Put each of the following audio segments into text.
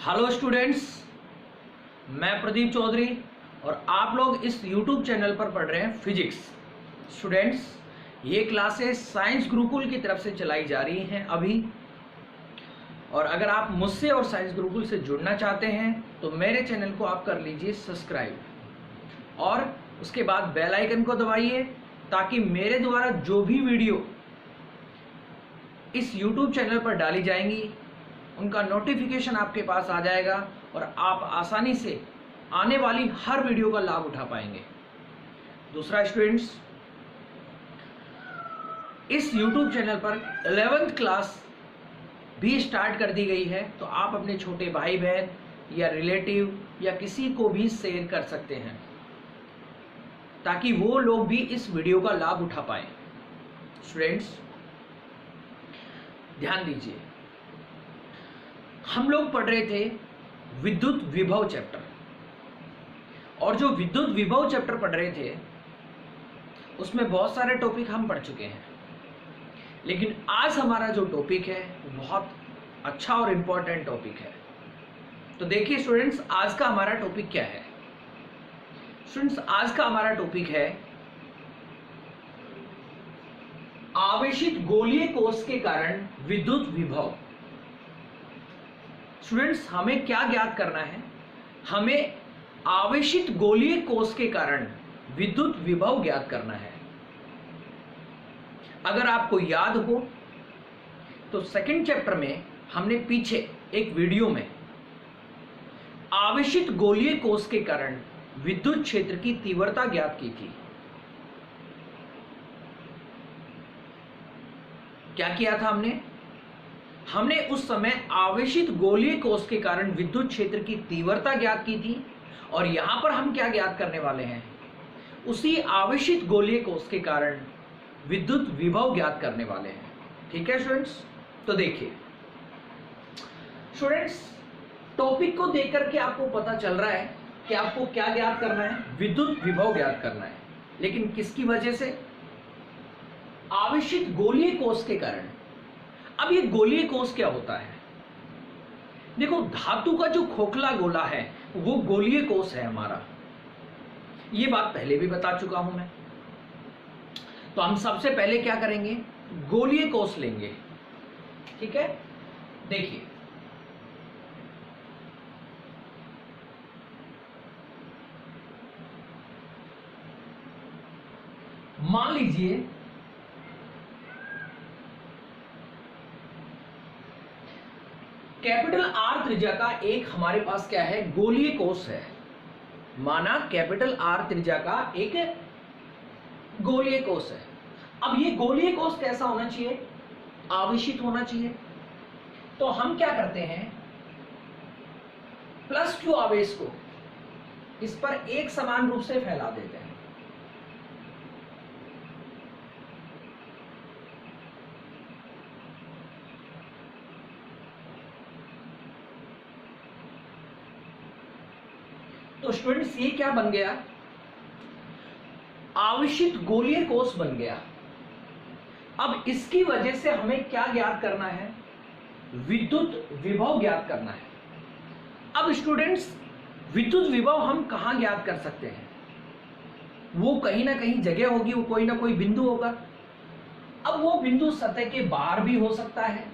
Hello students, मैं प्रदीप चौधरी और आप लोग इस YouTube चैनल पर पढ़ रहे हैं फिजिक्स। स्टूडेंट्स, ये क्लासेस साइंस गुरुकुल की तरफ से चलाई जा रही हैं अभी। और अगर आप मुझसे और साइंस गुरुकुल से जुड़ना चाहते हैं तो मेरे चैनल को आप कर लीजिए सब्सक्राइब और उसके बाद बेल आइकन को दबाइए ताकि मेरे द्वारा जो भी वीडियो इस YouTube चैनल पर डाली जाएंगी उनका नोटिफिकेशन आपके पास आ जाएगा और आप आसानी से आने वाली हर वीडियो का लाभ उठा पाएंगे। दूसरा स्टूडेंट्स, इस YouTube चैनल पर 11th क्लास भी स्टार्ट कर दी गई है, तो आप अपने छोटे भाई बहन या रिलेटिव या किसी को भी शेयर कर सकते हैं ताकि वो लोग भी इस वीडियो का लाभ उठा पाए। स्टूडेंट्स, ध्यान दीजिए, हम लोग पढ़ रहे थे विद्युत विभव चैप्टर, और जो विद्युत विभव चैप्टर पढ़ रहे थे उसमें बहुत सारे टॉपिक हम पढ़ चुके हैं, लेकिन आज हमारा जो टॉपिक है वो बहुत अच्छा और इम्पोर्टेंट टॉपिक है। तो देखिए स्टूडेंट्स, आज का हमारा टॉपिक क्या है। स्टूडेंट्स, आज का हमारा टॉपिक है आवेशित गोलीय कोश के कारण विद्युत विभव। स्टूडेंट्स, हमें क्या ज्ञात करना है? हमें आवेशित गोलीय कोश के कारण विद्युत विभव ज्ञात करना है। अगर आपको याद हो तो सेकंड चैप्टर में हमने पीछे एक वीडियो में आवेशित गोलीय कोश के कारण विद्युत क्षेत्र की तीव्रता ज्ञात की थी। क्या किया था हमने उस समय आवेशित गोलीय कोश के कारण विद्युत क्षेत्र की तीव्रता ज्ञात की थी, और यहां पर हम क्या ज्ञात करने वाले हैं? उसी आवेशित गोलीय कोश के कारण विद्युत विभव ज्ञात करने वाले हैं। ठीक है स्टूडेंट्स, तो देखिए स्टूडेंट्स, टॉपिक को देख करके आपको पता चल रहा है कि आपको क्या ज्ञात करना है? विद्युत विभव ज्ञात करना है, लेकिन किसकी वजह से? आवेशित गोलीय कोश के कारण। अब ये गोलीय कोश क्या होता है? देखो, धातु का जो खोखला गोला है वो गोलीय कोश है हमारा। ये बात पहले भी बता चुका हूं मैं। तो हम सबसे पहले क्या करेंगे? गोलीय कोश लेंगे। ठीक है, देखिए मान लीजिए कैपिटल आर त्रिज्या का एक हमारे पास क्या है? गोलीय कोश है। माना कैपिटल आर त्रिज्या का एक गोलीय कोश है। अब ये गोलीय कोश कैसा होना चाहिए? आवेशित होना चाहिए। तो हम क्या करते हैं? प्लस क्यू आवेश को इस पर एक समान रूप से फैला देते हैं। तो स्टूडेंट्स, ये क्या बन गया? आवेशित गोलीय कोश बन गया। अब इसकी वजह से हमें क्या ज्ञात करना है? विद्युत विभव ज्ञात करना है। अब स्टूडेंट्स, विद्युत विभव हम कहां ज्ञात कर सकते हैं? वो कहीं ना कहीं जगह होगी, वो कोई ना कोई बिंदु होगा। अब वो बिंदु सतह के बाहर भी हो सकता है,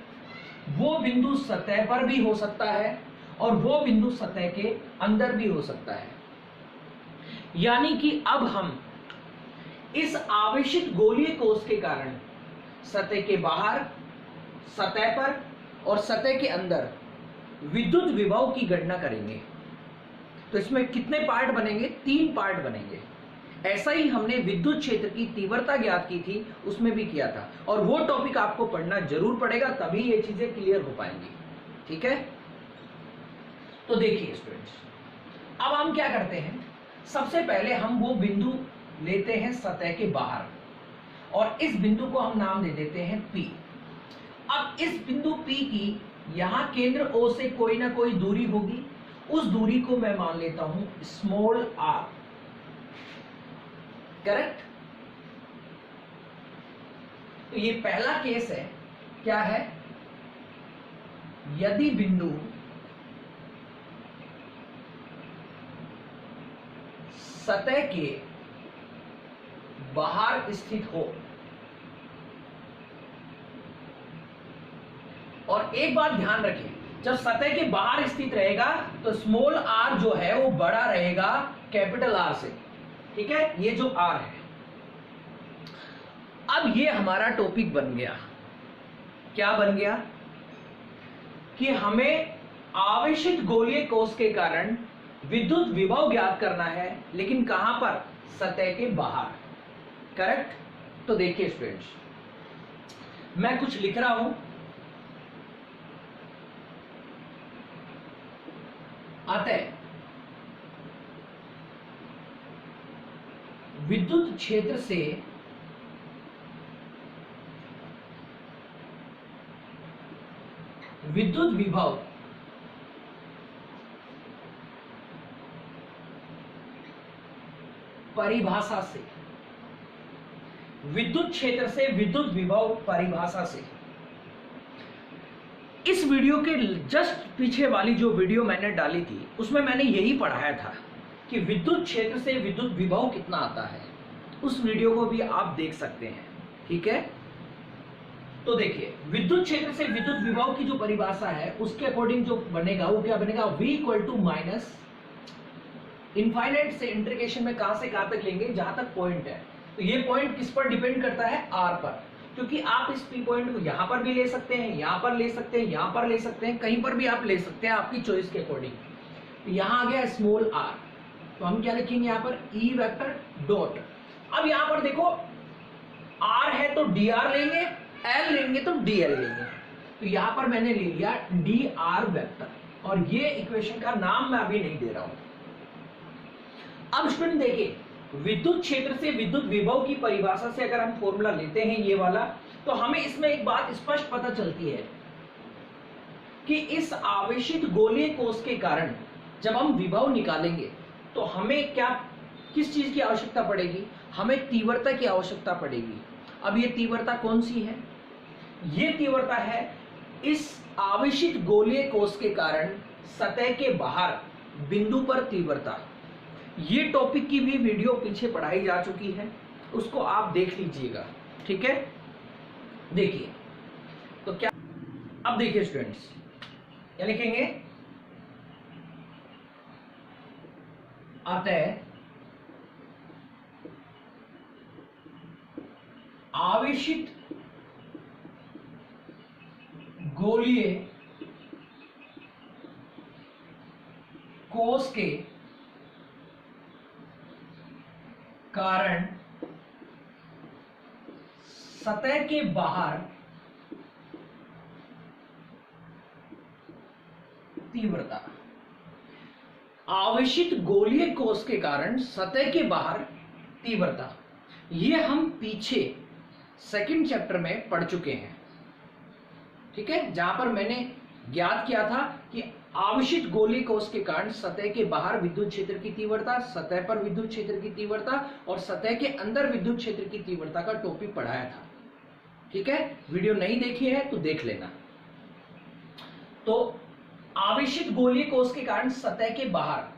वो बिंदु सतह पर भी हो सकता है, और वो बिंदु सतह के अंदर भी हो सकता है। यानी कि अब हम इस आवेशित गोलीय कोश के कारण सतह के बाहर, सतह पर और सतह के अंदर विद्युत विभव की गणना करेंगे। तो इसमें कितने पार्ट बनेंगे? 3 पार्ट बनेंगे। ऐसा ही हमने विद्युत क्षेत्र की तीव्रता ज्ञात की थी, उसमें भी किया था, और वो टॉपिक आपको पढ़ना जरूर पड़ेगा, तभी ये चीजें क्लियर हो पाएंगी। ठीक है, तो देखिए स्टूडेंट्स, अब हम क्या करते हैं? सबसे पहले हम वो बिंदु लेते हैं सतह के बाहर, और इस बिंदु को हम नाम दे देते हैं P। अब इस बिंदु P की यहां केंद्र O से कोई ना कोई दूरी होगी, उस दूरी को मैं मान लेता हूं स्मॉल r। करेक्ट? तो ये पहला केस है। क्या है? यदि बिंदु सतह के बाहर स्थित हो। और एक बात ध्यान रखें, जब सतह के बाहर स्थित रहेगा तो स्मॉल आर जो है वो बड़ा रहेगा कैपिटल आर से। ठीक है, ये जो आर है। अब ये हमारा टॉपिक बन गया। क्या बन गया कि हमें आवेशित गोलीय कोश के कारण विद्युत विभव ज्ञात करना है, लेकिन कहां पर? सतह के बाहर। करेक्ट। तो देखिए स्टूडेंट्स, मैं कुछ लिख रहा हूं। अतः विद्युत क्षेत्र से विद्युत विभव परिभाषा से, विद्युत क्षेत्र से विद्युत विभव परिभाषा से। इस वीडियो के जस्ट पीछे वाली जो वीडियो मैंने डाली थी उसमें मैंने यही पढ़ाया था कि विद्युत क्षेत्र से विद्युत विभव कितना आता है। उस वीडियो को भी आप देख सकते हैं। ठीक है, तो देखिए विद्युत क्षेत्र से विद्युत विभव की जो परिभाषा है उसके अकॉर्डिंग जो बनेगा वो क्या बनेगा? V equal to minus infinite से इंटीग्रेशन में कहां से कहां तक लेंगे? जहां तक पॉइंट है। तो ये पॉइंट किस पर डिपेंड करता है? R पर। क्योंकि आप इस पी पॉइंट को यहां पर भी ले सकते हैं, यहां पर ले सकते हैं, यहां पर ले सकते हैं, कहीं पर भी आप ले सकते हैं आपकी चॉइस के अकॉर्डिंग। तो यहां आ गया स्मॉल r, तो हम क्या लिखेंगे यहाँ पर? E vector dot. अब यहां पर देखो r है तो dr लेंगे, l लेंगे तो dl लेंगे। तो यहां पर मैंने ले लिया dr वेक्टर, और ये इक्वेशन का नाम मैं अभी नहीं दे रहा हूं। अब स्टूडेंट देखिए, विद्युत क्षेत्र से विद्युत विभव की परिभाषा से अगर हम फॉर्मूला लेते हैं ये वाला, तो हमें इसमें एक बात स्पष्ट पता चलती है कि इस आवेशित गोलीय कोश के कारण जब हम विभव निकालेंगे तो हमें क्या, किस चीज की आवश्यकता पड़ेगी? हमें तीव्रता की आवश्यकता पड़ेगी। अब ये तीव्रता कौन सी है? ये तीव्रता है इस आवेशित गोलीय कोश के कारण सतह के बाहर बिंदु पर तीव्रता। ये टॉपिक की भी वीडियो पीछे पढ़ाई जा चुकी है, उसको आप देख लीजिएगा। ठीक है, देखिए तो क्या, अब देखिए स्टूडेंट्स क्या लिखेंगे? अतः आवेशित गोलीय कोश के कारण सतह के बाहर तीव्रता। आवेशित गोलीय कोश के कारण सतह के बाहर तीव्रता, ये हम पीछे सेकंड चैप्टर में पढ़ चुके हैं। ठीक है, जहां पर मैंने ज्ञात किया था कि आवेशित गोलीय कोश के कारण सतह के बाहर विद्युत क्षेत्र की तीव्रता, सतह पर विद्युत क्षेत्र की तीव्रता और सतह के अंदर विद्युत क्षेत्र की तीव्रता का टॉपिक पढ़ाया था। ठीक है, वीडियो नहीं देखी है तो देख लेना। तो आवेशित गोलीय कोश के कारण सतह के बाहर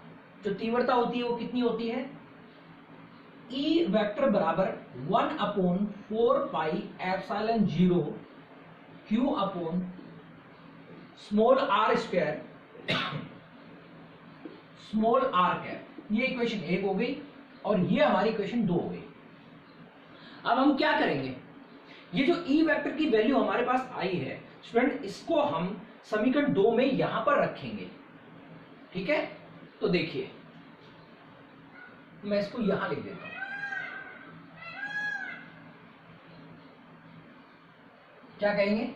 जो तीव्रता होती है वो कितनी होती है? E वेक्टर बराबर 1/4 pi epsilon 0 Q upon small r square small r cap. ये इक्वेशन 1 हो गई और ये हमारी इक्वेशन 2 हो गई। अब हम क्या करेंगे? ये जो E वेक्टर की वैल्यू हमारे पास आई है स्टूडेंट, इसको हम समीकरण 2 में यहां पर रखेंगे। ठीक है, तो देखिए मैं इसको यहां लिख देता हूं। क्या कहेंगे?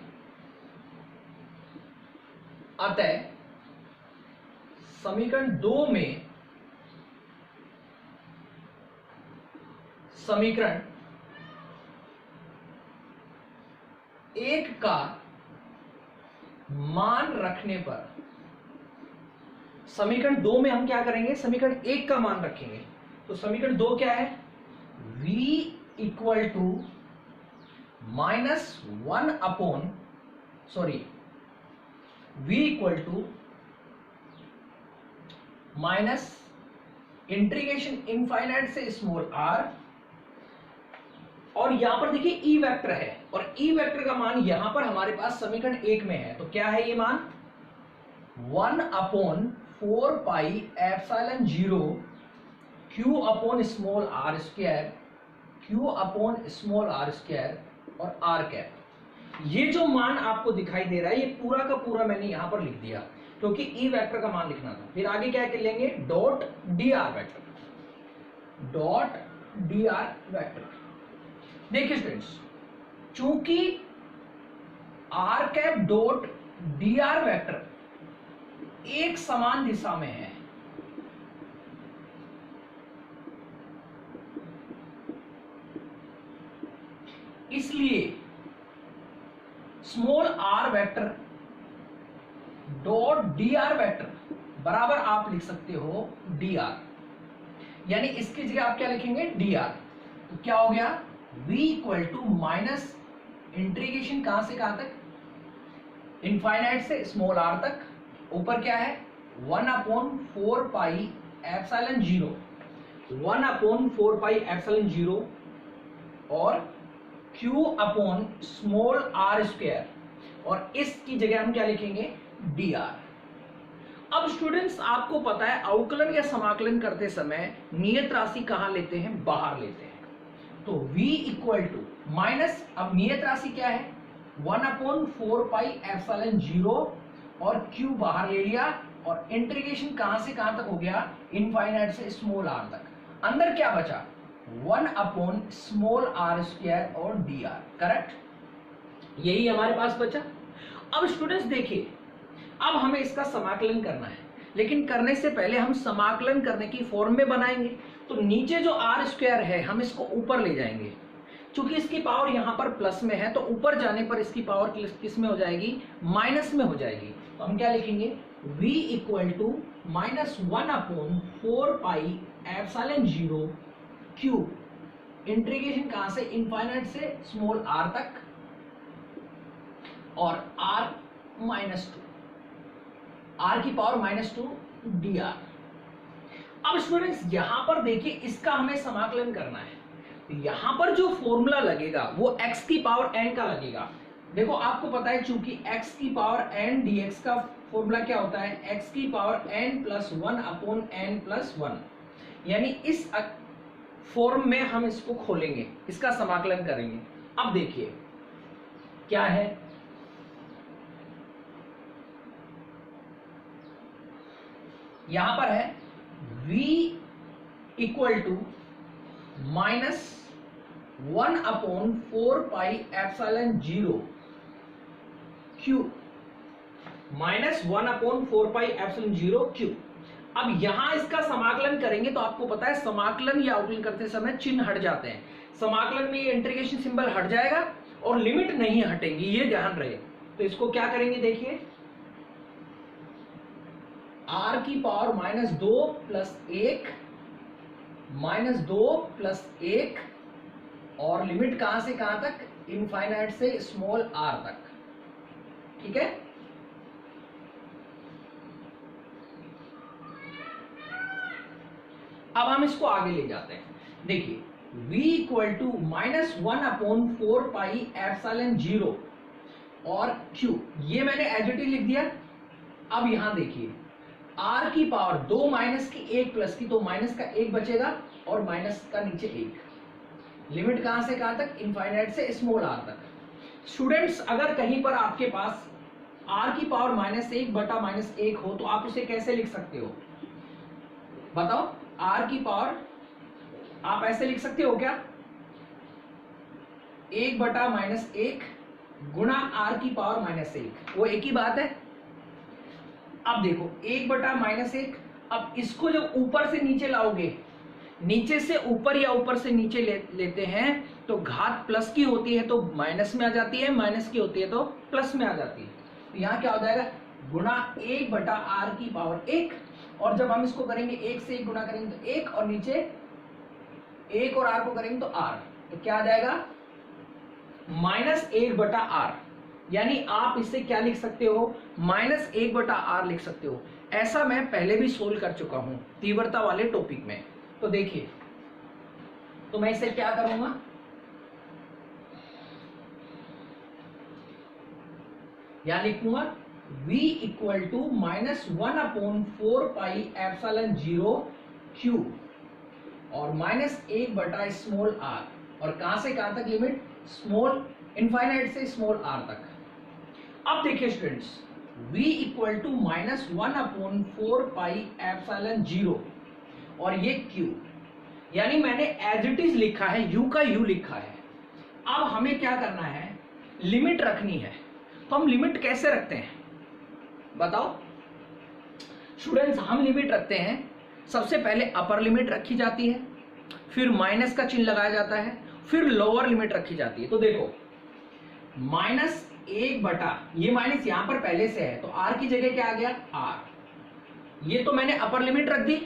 अतः समीकरण 2 में समीकरण 1 का मान रखने पर, समीकरण 2 में हम क्या करेंगे? समीकरण 1 का मान रखेंगे। तो समीकरण 2 क्या है? V equal to -1 upon V equal to integration infinite से स्मॉल आर, और यहां पर देखिए ई वेक्टर है, और ई वेक्टर का मान यहां पर हमारे पास समीकरण 1 में है, तो क्या है ये मान 1/4πε0 q upon small R square, q upon small R square और आर कैप। ये जो मान आपको दिखाई दे रहा है ये पूरा का पूरा मैंने यहां पर लिख दिया क्योंकि ई वेक्टर का मान लिखना था। फिर आगे क्या कर लेंगे, dot D R vector, dot D R vector. देखिए स्टूडेंट्स, चूंकि R cap dot D R vector एक समान दिशा में है, इसलिए small R vector dot D R vector बराबर आप लिख सकते हो डी आर, यानी इसकी जगह आप क्या लिखेंगे, डी आर। तो क्या हो गया, v equal to minus integration कहां से कहां तक, इनफाइनाइट से स्मॉल आर तक, ऊपर क्या है 1/4πε0, 1/4πε0 और q upon small R square, और इसकी जगह हम क्या लिखेंगे, डी आर। अब स्टूडेंट्स आपको पता है अवकलन या समाकलन करते समय नियत राशि कहां लेते हैं, बाहर लेते हैं। तो v इक्वल टू माइनस, अब नियत राशि क्या है 1/4πε0 और q बाहर ले लिया, और इंटीग्रेशन कहां से कहां तक हो गया, इनफाइनाइट से स्मॉल आर तक। अंदर क्या बचा 1/स्मॉल आर स्क्वायर और डी आर, करेक्ट, यही हमारे पास बचा। अब स्टूडेंट्स देखिए, अब हमें इसका समाकलन करना है, लेकिन करने से पहले हम समाकलन करने की फॉर्म में बनाएंगे। तो नीचे जो आर स्क्वायर है हम इसको ऊपर ले जाएंगे, चूंकि इसकी पावर यहां पर प्लस में है तो ऊपर जाने पर इसकी पावर किस में हो जाएगी, माइनस में हो जाएगी। तो हम क्या लिखेंगे, v equal to minus 1/4πε0 q, integration कहां से, इनफाइनाइट से स्मॉल आर तक, और r -2, r की पावर -2 dr। अब स्टूडेंट्स यहां पर देखिए इसका हमें समाकलन करना है, तो यहां पर जो फॉर्मूला लगेगा वो x की पावर n का लगेगा। देखो आपको पता है चूंकि x की पावर n dx का फॉर्मूला क्या होता है, x की पावर n प्लस 1/n+1, यानी इस फॉर्म में हम इसको खोलेंगे, इसका समाकलन करेंगे। अब देखिए क्या है, यहां पर है v equal to minus 1/4πε0 q, minus 1/4πε0 q। अब यहां इसका समाकलन करेंगे तो आपको पता है समाकलन या अवकलन करते समय चिन्ह हट जाते हैं। समाकलन में ये इंटीग्रेशन सिंबल हट जाएगा और लिमिट नहीं हटेगी, ये ध्यान रहे। तो इसको क्या करेंगे, देखिए r की पावर -2 प्लस 1, -2 प्लस 1, और लिमिट कहां से कहां तक, इनफाइनाइट से स्मॉल r तक, ठीक है। अब हम इसको आगे ले जाते हैं। देखिए v इक्वल टू माइनस 1/4πε0 और q, ये मैंने एज इट इज लिख दिया। अब यहां देखिए r की पावर 2 माइनस की 1 प्लस की, तो माइनस का 1 बचेगा और माइनस का नीचे 1, लिमिट कहां से कहां तक, इनफाइनाइट से स्मॉल r तक। स्टूडेंट्स अगर कहीं पर आपके पास r की पावर -1/-1 हो तो आप उसे कैसे लिख सकते हो, बताओ। r की पावर आप ऐसे लिख सकते हो क्या, 1/-1 गुणा r की पावर -1, वो एक ही बात है। अब देखो 1/-1, अब इसको जब ऊपर से नीचे लाओगे, नीचे से ऊपर या ऊपर से नीचे लेते हैं तो घात प्लस की होती है तो माइनस में आ जाती है, माइनस की होती है तो प्लस में आ जाती है। तो यहाँ क्या हो जाएगा, गुणा 1/r की पावर 1, और जब हम इसको करेंगे 1 से 1 गुणा करेंगे तो 1, और नीचे 1 और r को करेंगे तो r, तो क्या आ जाएगा -1/r, यानी आप इसे क्या लिख सकते हो, -1/r लिख सकते हो। ऐसा मैं पहले भी सोल्व कर चुका हूं तीव्रता वाले टॉपिक में। तो देखिए, तो मैं इसे क्या करूंगा, यहां लिखूंगा v इक्वल टू -1/4πε0 q और -1/r, और कहां से कहां तक लिमिट, स्मॉल इनफाइनाइट से स्मॉल r तक। अब देखिए स्टूडेंट्स, v इक्वल टू -1/4πε0 और ये q, यानी मैंने एज इट इज लिखा है, u का u लिखा है। अब हमें क्या करना है, लिमिट रखनी है। तो हम लिमिट कैसे रखते हैं बताओ स्टूडेंट्स? हम लिमिट रखते हैं, सबसे पहले अपर लिमिट रखी जाती है, फिर माइनस का चिन्ह लगाया जाता है, फिर लोअर लिमिट रखी जाती है। तो देखो -1/, ये माइनस यहां पर पहले से है तो r की जगह क्या आ गया, r। ये तो मैंने अपर लिमिट रख दी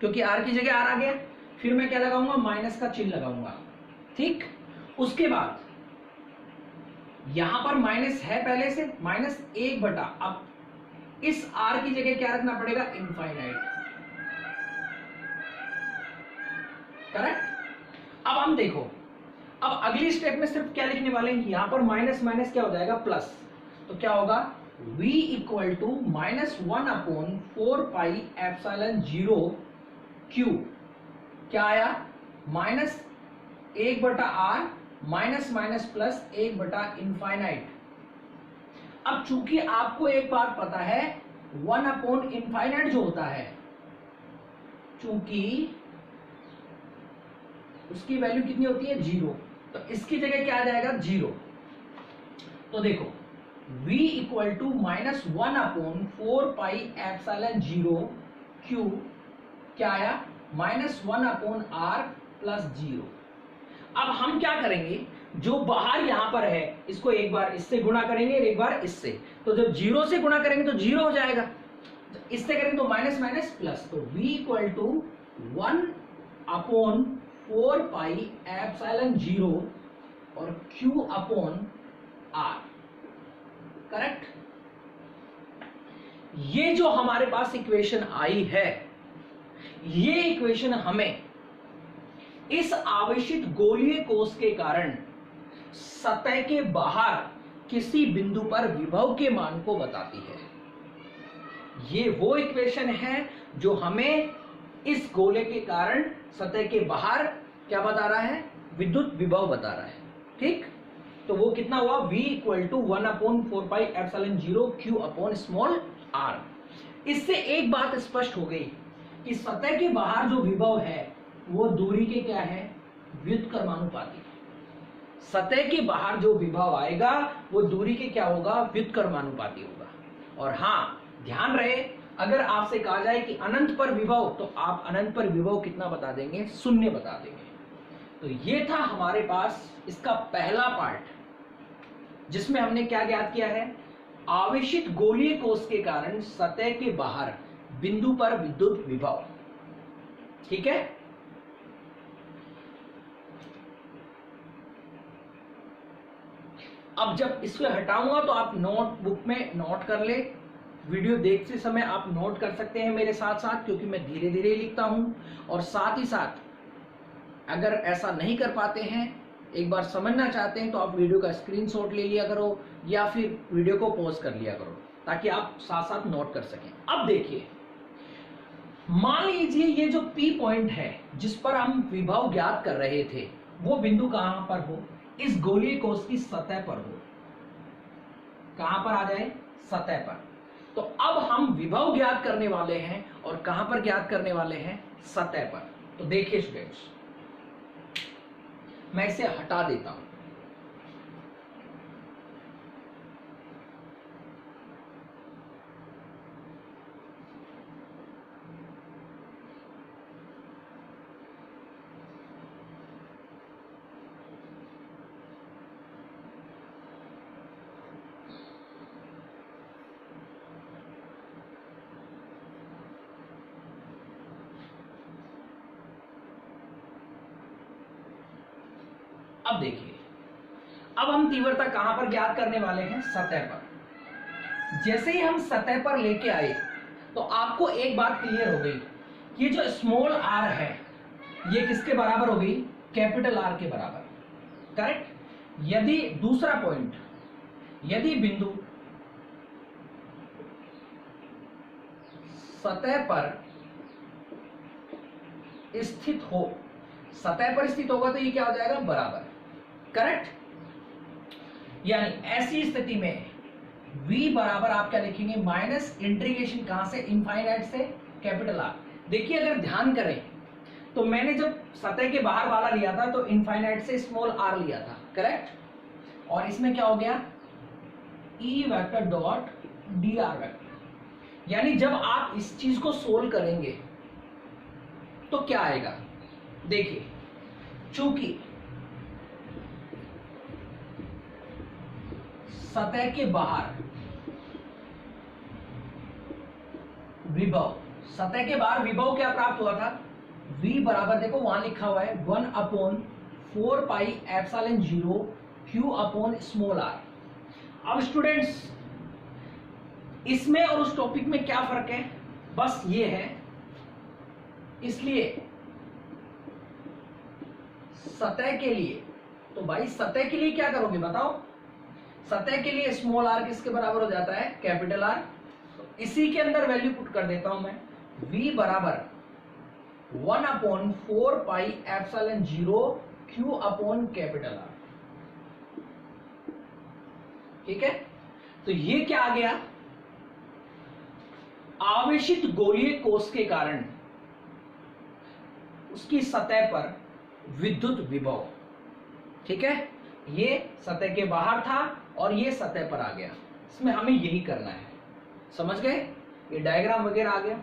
क्योंकि r की जगह r आ गया, फिर मैं क्या लगाऊंगा, माइनस का चिन्ह लगाऊंगा, ठीक। उसके बाद यहां पर माइनस है पहले से, -1/, अब इस r की जगह क्या रखना पड़ेगा, इनफाइनाइट, करेक्ट। अब हम देखो, अब अगली स्टेप में सिर्फ क्या लिखने वाले हैं, यहां पर माइनस माइनस क्या हो जाएगा, प्लस। तो क्या होगा, v इक्वल टू -1/4πε0 q, क्या आया, -1/r माइनस माइनस प्लस 1/इनफाइनाइट। अब चूंकि आपको एक बात पता है, 1/इनफाइनाइट जो होता है, चूंकि उसकी वैल्यू कितनी होती है, 0, तो इसकी जगह क्या आ जाएगा, 0। तो देखो v इक्वल टू -1/4πε0 q, क्या आया, -1/r प्लस 0। अब हम क्या करेंगे, जो बाहर यहां पर है इसको एक बार इससे गुणा करेंगे, एक बार इससे, तो जब 0 से गुणा करेंगे तो 0 हो जाएगा, इससे करेंगे तो माइनस माइनस प्लस। तो v इक्वल टू 1/4πε0 और q/r, करेक्ट। ये जो हमारे पास इक्वेशन आई है, ये इक्वेशन हमें इस आवेशित गोलीय कोश के कारण सतह के बाहर किसी बिंदु पर विभव के मान को बताती है। ये वो इक्वेशन है जो हमें इस गोले के कारण सतह के बाहर क्या बता रहा है, विद्युत विभव बता रहा है, ठीक। तो वो कितना हुआ, v इक्वल टू 1/4πε0 q/r। इससे एक बात स्पष्ट हो गई कि सतह के बाहर जो विभव है वो दूरी के क्या है, व्युत्क्रमानुपाती। सतह के बाहर जो विभव आएगा वो दूरी के क्या होगा, व्युत्क्रमानुपाती होगा। और हाँ, ध्यान रहे, अगर आपसे कहा जाए कि अनंत पर विभव, तो आप अनंत पर विभव कितना बता देंगे, 0 बता देंगे। तो ये था हमारे पास इसका पहला पार्ट, जिसमें हमने क्या ज्ञात किया है, आवेशित गोलीय कोश के कारण सतह के बाहर बिंदु पर विद्युत विभव, ठीक है। अब जब इसको हटाऊंगा तो आप नोटबुक में नोट कर ले, वीडियो देखते समय आप नोट कर सकते हैं मेरे साथ साथ, क्योंकि मैं धीरे धीरे लिखता हूं। और साथ ही साथ अगर ऐसा नहीं कर पाते हैं, एक बार समझना चाहते हैं, तो आप वीडियो का स्क्रीनशॉट ले लिया करो या फिर वीडियो को पॉज कर लिया करो, ताकि आप साथ साथ नोट कर सकें। अब देखिए, मान लीजिए ये जो P पॉइंट है जिस पर हम विभव ज्ञात कर रहे थे, वो बिंदु कहां पर हो, इस गोलीय कोश की सतह पर हो। कहां पर आ जाए, सतह पर। तो अब हम विभव ज्ञात करने वाले हैं, और कहां पर ज्ञात करने वाले हैं, सतह पर। तो देखिए स्टूडेंट्स, मैं इसे हटा देता हूं। अब देखिए, अब हम तीव्रता कहां पर ज्ञात करने वाले हैं, सतह पर। जैसे ही हम सतह पर लेके आए, तो आपको एक बात क्लियर हो गई कि ये जो स्मॉल आर है ये किसके बराबर हो गई, कैपिटल आर के बराबर, करेक्ट। यदि दूसरा पॉइंट, यदि बिंदु सतह पर स्थित हो, सतह पर स्थित होगा तो ये क्या हो जाएगा, बराबर, करेक्ट। यानी ऐसी स्थिति में v बराबर आप क्या लिखेंगे, माइनस इंटीग्रेशन कहां से, इनफाइनाइट से कैपिटल आर। देखिए अगर ध्यान करें तो मैंने जब सतह के बाहर वाला लिया था तो इनफाइनाइट से स्मॉल आर लिया था, करेक्ट। और इसमें क्या हो गया, E vector dot D R vector. यानी जब आप इस चीज को सोल्व करेंगे तो क्या आएगा, देखिए चूंकि सतह के बाहर विभव, सतह के बाहर विभव क्या प्राप्त हुआ था, v बराबर देखो वहां लिखा हुआ है 1/4 pi epsilon 0 q upon small r। अब स्टूडेंट्स इसमें और उस टॉपिक में क्या फर्क है, बस ये है, इसलिए सतह के लिए, तो भाई सतह के लिए क्या करोगे बताओ, सतह के लिए स्मॉल आर किसके बराबर हो जाता है, कैपिटल आर। तो इसी के अंदर वैल्यू पुट कर देता हूं मैं, v बराबर 1/4 pi epsilon 0 q upon capital R, ठीक है। तो ये क्या आ गया, आवेशित गोलीय कोष के कारण उसकी सतह पर विद्युत विभव, ठीक है। ये सतह के बाहर था और ये सतह पर आ गया, इसमें हमें यही करना है, समझ गए, ये डायग्राम वगैरह आ गया।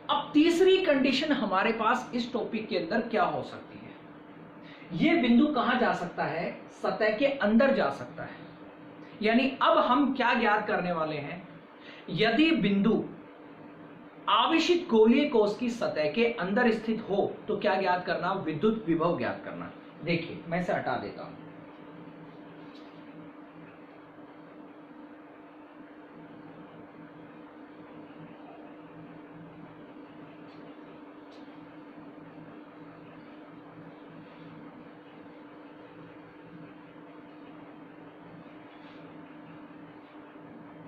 अब तीसरी कंडीशन हमारे पास इस टॉपिक के अंदर क्या हो सकती है, ये बिंदु कहां जा सकता है, सतह के अंदर जा सकता है। यानी अब हम क्या ज्ञात करने वाले हैं, यदि बिंदु आवेशित गोलीय कोष की सतह के अंदर स्थित हो तो क्या ज्ञात करना, विद्युत विभव ज्ञात करना। देखिए मैं इसे हटा देता हूं,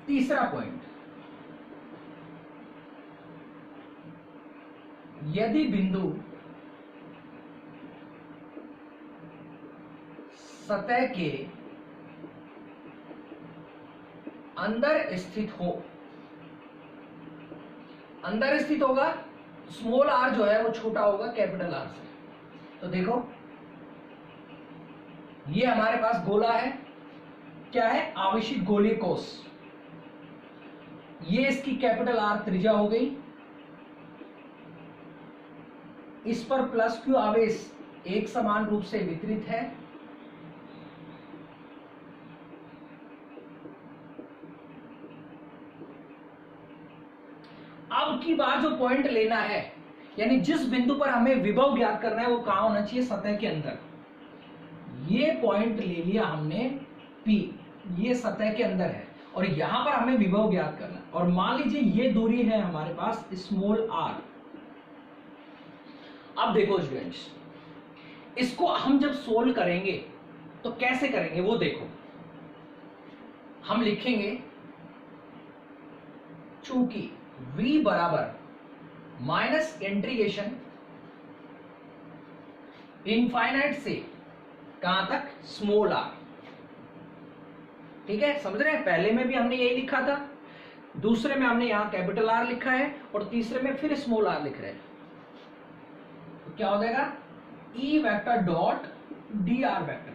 तीसरा पॉइंट, यदि बिंदु सतह के अंदर स्थित हो, अंदर स्थित होगा, स्मॉल आर जो है वो छोटा होगा कैपिटल आर से। तो देखो ये हमारे पास गोला है, क्या है, आवेशित गोलीय कोष, ये इसकी कैपिटल आर त्रिज्या हो गई, इस पर प्लस क्यू आवेश एक समान रूप से वितरित है, अब की बार जो पॉइंट लेना है, यानी जिस बिंदु पर हमें विभव ज्ञात करना है वो कहां होना चाहिए, सतह के अंदर। ये पॉइंट ले लिया हमने P, ये सतह के अंदर है और यहां पर हमें विभव ज्ञात करना है। और मान लीजिए ये दूरी है हमारे पास स्मॉल r। अब देखो स्टूडेंट्स, इसको हम जब सोल्व करेंगे तो कैसे करेंगे वो देखो, हम लिखेंगे चूंकि v बराबर माइनस इंटीग्रेशन इनफाइनाइट से कहां तक, स्मॉल r, ठीक है, समझ रहे हैं। पहले में भी हमने यही लिखा था, दूसरे में हमने यहां कैपिटल आर लिखा है और तीसरे में फिर स्मॉल आर लिख रहे हैं। तो क्या हो जाएगा, E vector dot D R vector.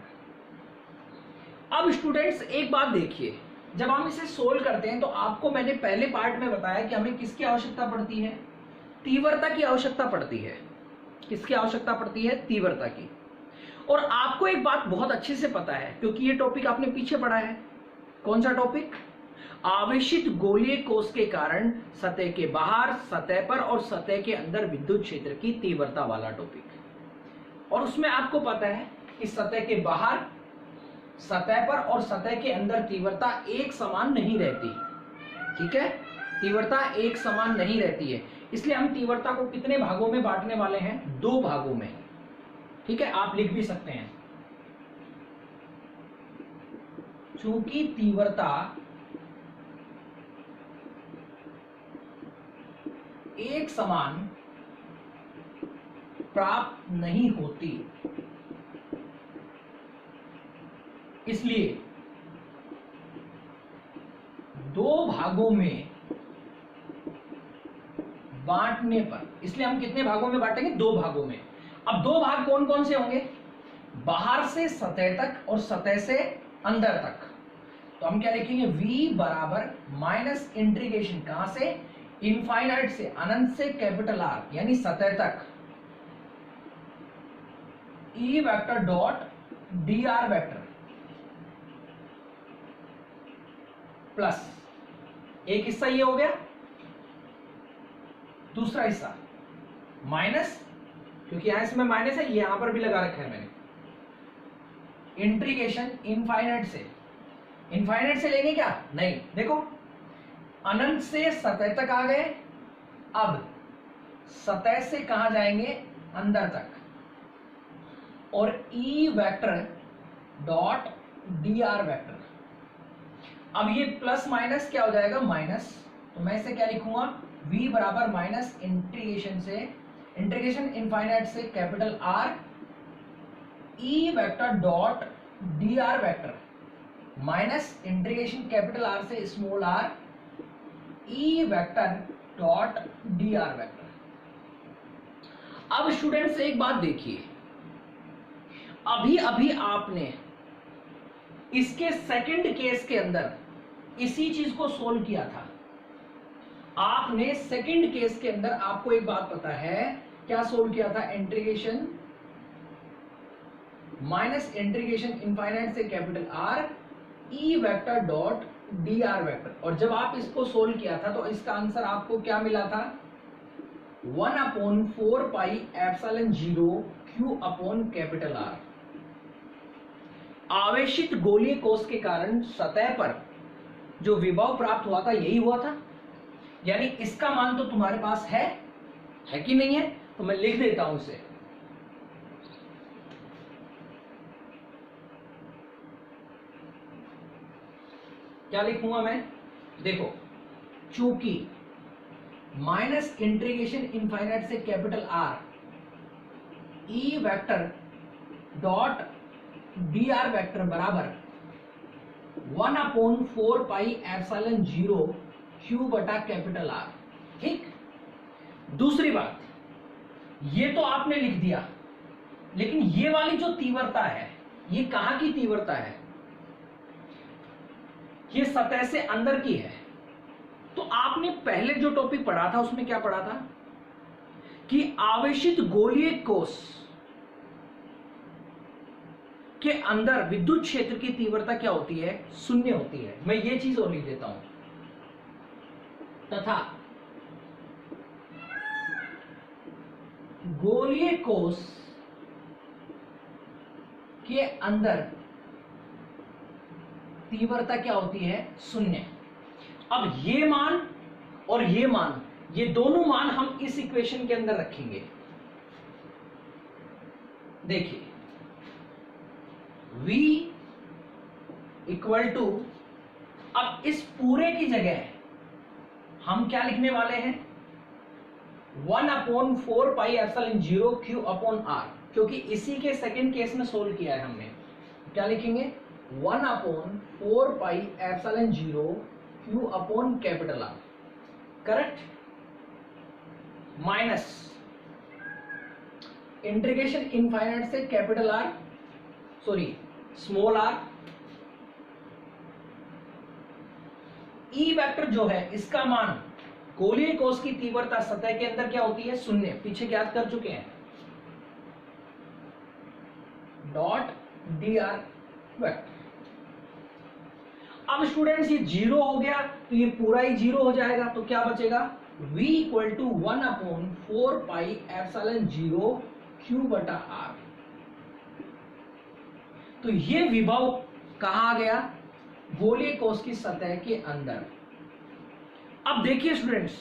अब स्टूडेंट्स एक बात देखिए, जब हम इसे सोल्व करते हैं तो आपको मैंने पहले पार्ट में बताया कि हमें किसकी आवश्यकता पड़ती है, तीव्रता की आवश्यकता पड़ती है। किसकी आवश्यकता पड़ती है, तीव्रता की। और आपको एक बात बहुत अच्छे से पता है क्योंकि ये टॉपिक आपने पीछे पढ़ा है। कौन सा टॉपिक, आवेशित गोलीय कोष के कारण सतह के बाहर, सतह पर और सतह के अंदर विद्युत क्षेत्र की तीव्रता वाला टॉपिक। और उसमें आपको पता है कि सतह के बाहर, सतह पर और सतह के अंदर तीव्रता एक समान नहीं रहती, ठीक है। तीव्रता एक समान नहीं रहती है, इसलिए हम तीव्रता को कितने भागों में बांटने वाले हैं? 2 भागों में। ठीक है, आप लिख भी सकते हैं, चूंकि तीव्रता एक समान प्राप्त नहीं होती, इसलिए 2 भागों में बांटने पर, इसलिए हम कितने भागों में बांटेंगे? 2 भागों में। अब 2 भाग कौन कौन से होंगे? बाहर से सतह तक और सतह से अंदर तक। तो हम क्या लिखेंगे? v बराबर माइनस इंटीग्रेशन, कहां से? इनफाइनाइट से, अनंत से कैपिटल R यानी सतह तक, E vector dot dr vector plus एक हिस्सा ये हो गया, दूसरा हिस्सा माइनस, क्योंकि यहां इसमें माइनस है, ये यहां पर भी लगा रखा है मैंने, इंटीग्रेशन इनफाइनाइट से। इनफाइनाइट से लेंगे क्या? नहीं, देखो अनंत से सतह तक आ गए, अब सतह से कहां जाएंगे? अंदर तक, और E vector dot dr vector. अब ये प्लस माइनस क्या हो जाएगा? माइनस। तो मैं इसे क्या लिखूंगा? v बराबर माइनस इंटीग्रेशन से, इंटीग्रेशन इनफाइनाइट से capital R E vector dot dr vector minus integration capital R से small r E vector dot dr vector. अब स्टूडेंट्स एक बात देखिए, अभी अभी आपने इसके सेकंड केस के अंदर इसी चीज को सोल्व किया था। आपने सेकंड केस के अंदर, आपको एक बात पता है क्या सोल्व किया था? इंटीग्रेशन माइनस इंटीग्रेशन इनफाइनाइट से capital R E vector dot dr vector. और जब आप इसको सोल्व किया था तो इसका आंसर आपको क्या मिला था? 1/4 pi epsilon 0 q upon capital R। आवेशित गोलीय कोश के कारण सतह पर जो विभव प्राप्त हुआ था यही हुआ था, यानी इसका मान तो तुम्हारे पास है कि नहीं है? तो मैं लिख देता हूं इसे, क्या लिखूंगा मैं? देखो, चूंकि माइनस इंटीग्रेशन इनफाइनाइट से capital R E vector dot dr vector बराबर 1/4 पाई एप्सिलॉन 0 q बटा कैपिटल R। ठीक, दूसरी बात, ये तो आपने लिख दिया, लेकिन ये वाली जो तीव्रता है, ये कहां की तीव्रता है? ये सतह से अंदर की है। तो आपने पहले जो टॉपिक पढ़ा था उसमें क्या पढ़ा था? कि आवेशित गोलीय कोश के अंदर विद्युत क्षेत्र की तीव्रता क्या होती है? 0 होती है। मैं ये चीज और लिख देता हूं, तथा गोलीय कोश के अंदर तीव्रता क्या होती है? 0। अब ये मान और ये मान, ये दोनों मान हम इस इक्वेशन के अंदर रखेंगे। देखिए, v इक्वल टू, अब इस पूरे की जगह हम क्या लिखने वाले हैं? 1/4 pi epsilon 0 q upon R, क्योंकि इसी के सेकंड केस में सोल्व किया है हमने। क्या लिखेंगे? 1/4 pi epsilon 0 q upon capital R, correct, minus integration infinite से capital R, sorry small r, E vector जो है इसका मान, गोलीय कोश की तीव्रता सतह के अंदर क्या होती है? 0, पीछे ज्ञात कर चुके हैं, डॉट dr वेक्टर। अब स्टूडेंट्स ये 0 हो गया तो ये पूरा ही 0 हो जाएगा, तो क्या बचेगा? v equal to 1/4 pi epsilon 0 q बटा R। तो ये विभव कहां आ गया? गोलीय कोश की सतह के अंदर। अब देखिए स्टूडेंट्स,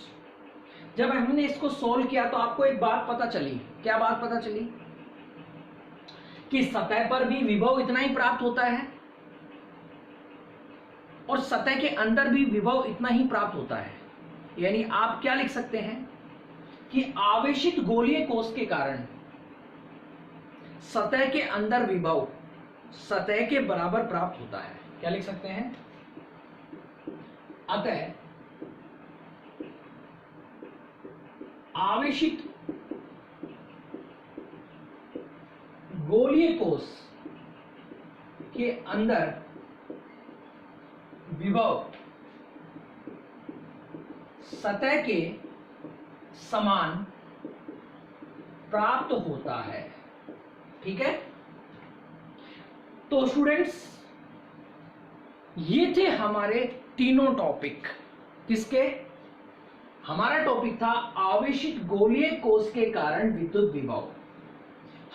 जब हमने इसको सोल्व किया तो आपको एक बात पता चली। क्या बात पता चली? कि सतह पर भी विभव इतना ही प्राप्त होता है और सतह के अंदर भी विभव इतना ही प्राप्त होता है। यानी आप क्या लिख सकते हैं कि आवेशित गोलीय कोश के कारण सतह के अंदर विभव सतह के बराबर प्राप्त होता है। क्या लिख सकते हैं? अतः आवेशित गोलीय कोश के अंदर विभव सतह के समान प्राप्त होता है। ठीक है, तो स्टूडेंट्स ये थे हमारे तीनों टॉपिक। किसके? हमारा टॉपिक था आवेशित गोलीय कोश के कारण विद्युत विभव।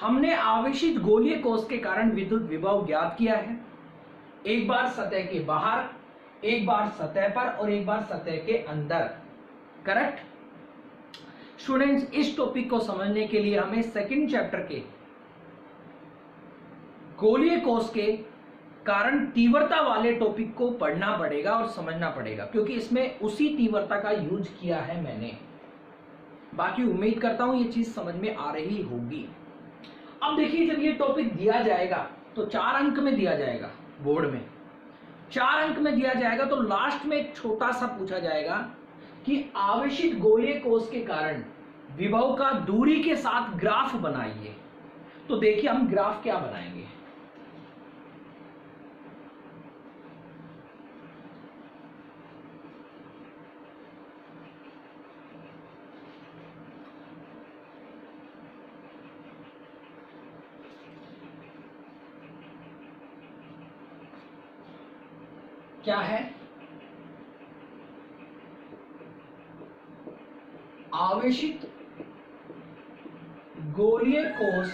हमने आवेशित गोलीय कोश के कारण विद्युत विभव ज्ञात किया है, एक बार सतह के बाहर, एक बार सतह पर और एक बार सतह के अंदर। करेक्ट स्टूडेंट्स, इस टॉपिक को समझने के लिए हमें सेकंड चैप्टर के गोलीय कोश के कारण तीव्रता वाले टॉपिक को पढ़ना पड़ेगा और समझना पड़ेगा, क्योंकि इसमें उसी तीव्रता का यूज किया है मैंने। बाकी उम्मीद करता हूं ये चीज समझ में आ रही होगी। अब देखिए, जब ये टॉपिक दिया जाएगा तो 4 अंक में दिया जाएगा, बोर्ड में 4 अंक में दिया जाएगा, तो लास्ट में एक छोटा सा पूछा जाएगा कि आवेशित गोलीय कोश के कारण विभव का दूरी के साथ ग्राफ बनाइए। तो देखिए हम ग्राफ क्या बनाएंगे। क्या है? आवेशित गोलीय कोश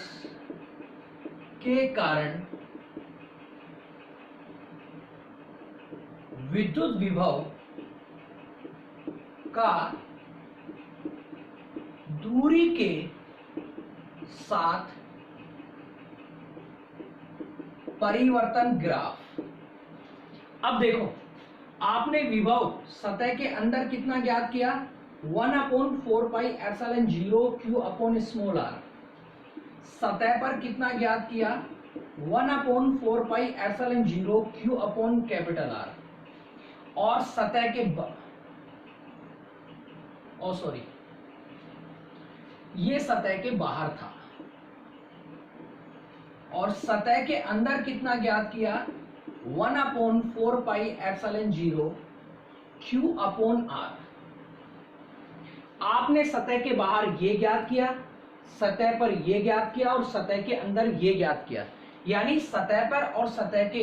के कारण विद्युत विभव का दूरी के साथ परिवर्तन ग्राफ। अब देखो, आपने विभव सतह के अंदर कितना ज्ञात किया? 1/4πε0 Q/r। सतह पर कितना ज्ञात किया? 1/4πε0 Q/R। और सतह के ये सतह के बाहर था। और सतह के अंदर कितना ज्ञात किया? 1/4πε0 Q/r। आपने सतह के बाहर ये ज्ञात किया, सतह पर ये ज्ञात किया और सतह के अंदर ये ज्ञात किया। यानी सतह पर और सतह के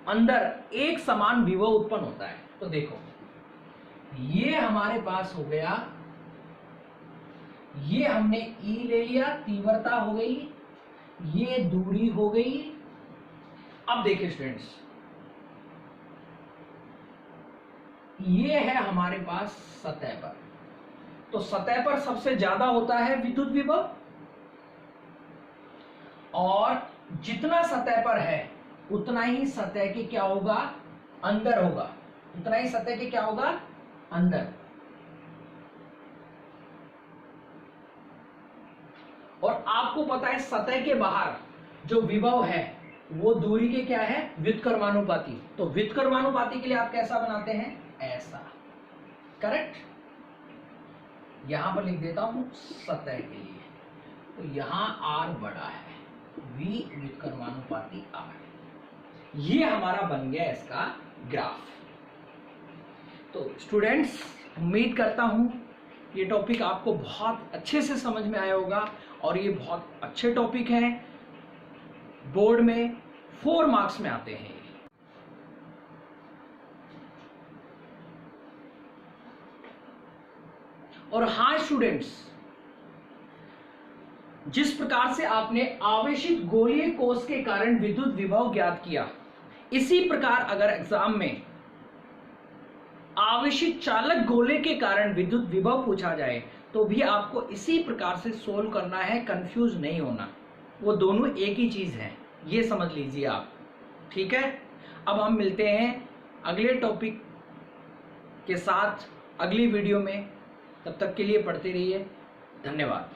अंदर एक समान विभव उत्पन्न होता है। तो देखो, ये हमारे पास हो गया, ये हमने E ले लिया, तीव्रता हो गई, ये दूरी हो गई। अब देखिए स्टूडेंट्स, ये है हमारे पास सतह पर। तो सतह पर सबसे ज्यादा होता है विद्युत विभव, और जितना सतह पर है उतना ही सतह के क्या होगा? अंदर होगा। उतना ही सतह के क्या होगा? अंदर। और आपको पता है सतह के बाहर जो विभव है वो दूरी के क्या है? व्युत्क्रमानुपाती। तो व्युत्क्रमानुपाती के लिए आप कैसा बनाते हैं? ऐसा। करेक्ट। यहां पर लिख देता हूं सतह के लिए, तो यहां r बड़ा है, v व्युत्क्रमानुपाती r। ये हमारा बन गया इसका ग्राफ। तो स्टूडेंट्स, उम्मीद करता हूं ये टॉपिक आपको बहुत अच्छे से समझ में आया होगा, और ये बहुत अच्छे टॉपिक हैं, बोर्ड में 4 मार्क्स में आते हैं। और हाँ स्टूडेंट्स, जिस प्रकार से आपने आवेशित गोलीय कोश के कारण विद्युत विभव ज्ञात किया, इसी प्रकार अगर एग्जाम में आवेशित चालक गोले के कारण विद्युत विभव पूछा जाए तो भी आपको इसी प्रकार से सोल्व करना है, कंफ्यूज नहीं होना। वो दोनों एक ही चीज है, ये समझ लीजिए आप। ठीक है, अब हम मिलते हैं अगले टॉपिक के साथ अगली वीडियो में। तब तक के लिए पढ़ते रहिए। धन्यवाद।